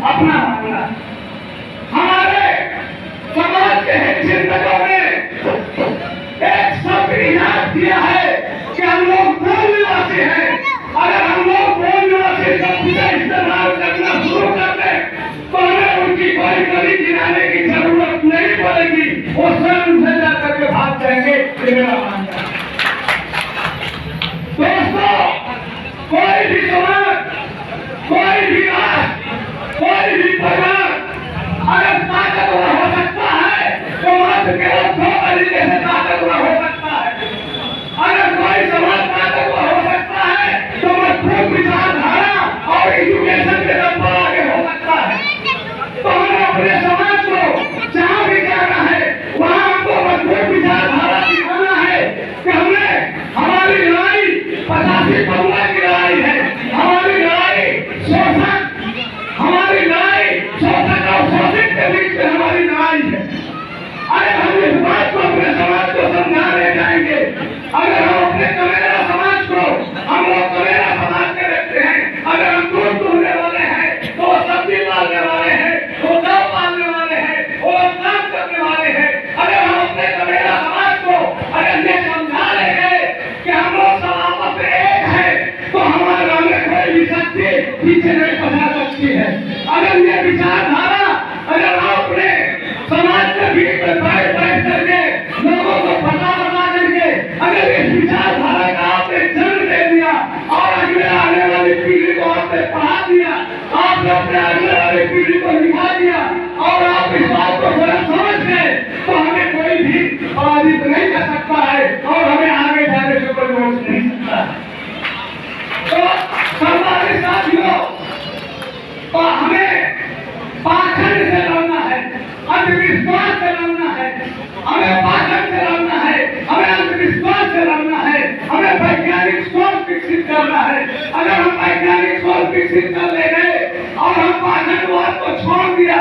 अपना मामला। हमारे समाज के चिंतकों ने एक शब्द इनाम दिया है कि हम लोग मूल निवासी हैं। अगर हम लोग मूल निवासी शब्द का इस्तेमाल करना शुरू कर दें तो हमें उनकी कोई गली गिराने की जरूरत नहीं पड़ेगी, वो स्वयं से जाकर के भाग जाएंगे। ये मेरा मानना है। दोस्तों, कोई भी समाज, कोई भी राष्ट्र, कोई भी परिवार अगर ताकतवर हो सकता है तो मात्र केवल दो तरीके से ताकतवर हो सकता है। अगर कोई समाज ताकतवर हो सकता है तो मजबूत विचारधारा और एजुकेशन के दम पर आगे हो सकता है। तो हमें अपने समाज को जहाँ भी जाना है वहाँ हमको मजबूत विचारधारा दिखाना है कि हमने हमारी लड़ाई 85 करोड़ की लड़ाई है। हमारी लड़ाई शोषण, हमारी लड़ाई शोषण और शोषित के बीच में हमारी लड़ाई है। अगर हम इस बात को अपने समाज को समझाने जाएंगे, अगर हम अपने कमेरा समाज को, हम लोग कमेरा समाज के रहते हैं, अगर हम दूध दूहने वाले हैं तो सब्जी पालने वाले हैं, वो गाँव पालने वाले हैं, वो काम करने वाले हैं। अगर हम अपने कमेरा समाज को अगर ये समझा लेंगे कि हम लोग सब आपस में एक है तो हमारा में कोई भी शक्ति पीछे नहीं बचा सकती है। अगर ये विचारधारा अगर हम अपने समाज के बीच में बैठ करके लोगों को बता करके अगर इस विचारधारा का आपने जन्म दे दिया और अगले आने वाली पीढ़ी को आपने पढ़ा दिया, आपने अपने आने वाली पीढ़ी को लिखा दिया और आप इस बात को गलत समझ गए तो हमें कोई भी पराजित नहीं कर सकता है और हमें आगे जाने से कोई रोक नहीं सकता। तो हमारे साथियों, तो हमें पाखंड से लड़ना है, अंधविश्वास से लड़ना है, हमें पाखंड से लड़ना है, हमें अंधविश्वास से लड़ना है, हमें वैज्ञानिक सोच विकसित करना है। अगर हम वैज्ञानिक सोच विकसित कर ले गए और हम पाखंडवाद को छोड़ दिया,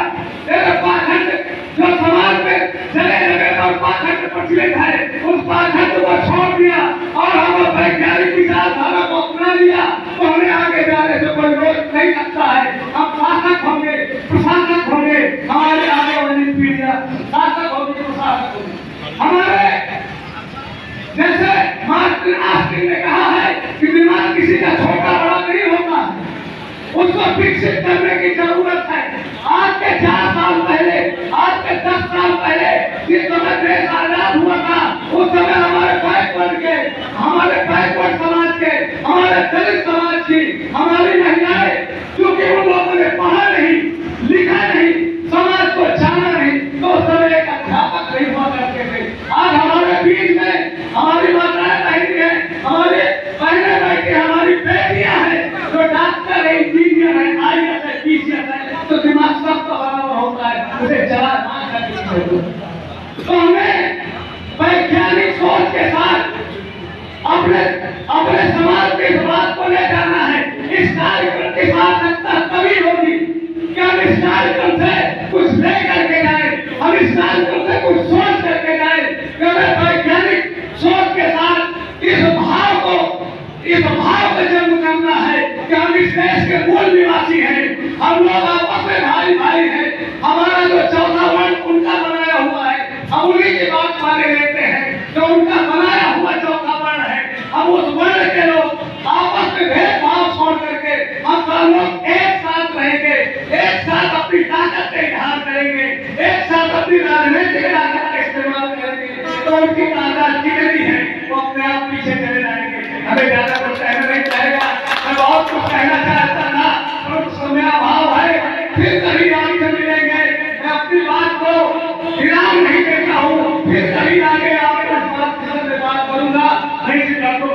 पाखंड जो समाज में चले लगे और पाखंड प्रचलित है उस पाखंड को छोड़ दिया और हम वैज्ञानिक विचारधारा को अपना लिया तो हमें आगे जाने से कोई रोक नहीं सकता है। हम शासक होंगे, प्रशासक होंगे, हमारे आगे वाली पीढ़ियां शासक होंगे, प्रशासक होंगे। हमारे जैसे मार्टिन आस्टिन ने कहा है कि दिमाग किसी का छोटा बड़ा नहीं होता, उसको विकसित करने की जरूरत है। आज के 4 साल पहले, आज के 10 साल पहले जिस समय देश आजाद हुआ था उस समय हमारे बैकवर्ड के, हमारे बैकवर्ड समाज के, हमारे दलित समाज की हमारी महिलाएं, क्योंकि उन लोगों ने पढ़ा नहीं, लिखा नहीं, समाज को जाना नहीं, तो उस समय एक अध्यापक नहीं हुआ करते थे। आज हमारे बीच में हमारी माताएं बैठी है, हमारे बहनें बैठी, हमारी बेटियां हैं जो डॉक्टर है, इंजीनियर है, IAS है, PCS है, तो दिमाग सबका बराबर होता है, उसे चला ना करके। तो हमें वैज्ञानिक सोच के साथ अपने समाज के इस बात को ले जाना है। इस कार्यक्रम की सार्थकता तभी होगी कि हम इस कार्यक्रम से कुछ ले करके जाए, हम इस कार्यक्रम से कुछ सोच करके जाए। हमें वैज्ञानिक सोच के साथ इस भाव को जन्म करना है कि हम इस देश के मूल निवासी हैं, हम लोग आपस में भाई भाई हैं। हमारा जो चौथा वर्ण उनका बनाया हुआ है, हम उन्हीं की बात माने लेते हैं जो उनका बनाया हुआ चौथा वर्ण है। हम उस वर्ण के लोग आपस में भेदभाव छोड़ करके हम सब लोग एक साथ रहेंगे, एक साथ अपनी ताकत का इजहार करेंगे, एक साथ अपनी राजनीतिक ताकत का इस्तेमाल करेंगे तो उनकी ताकत कितनी है वो अपने आप पीछे चले जाएंगे। हमें ज्यादा कुछ कहना नहीं चाहेगा, मैं बहुत कुछ कहना चाहता था पर समय अभाव है, फिर कभी आगे मिलेंगे। मैं अपनी बात को विराम नहीं देता हूँ, फिर कभी आगे आपके बात करूंगा, नहीं सिर्फ आपको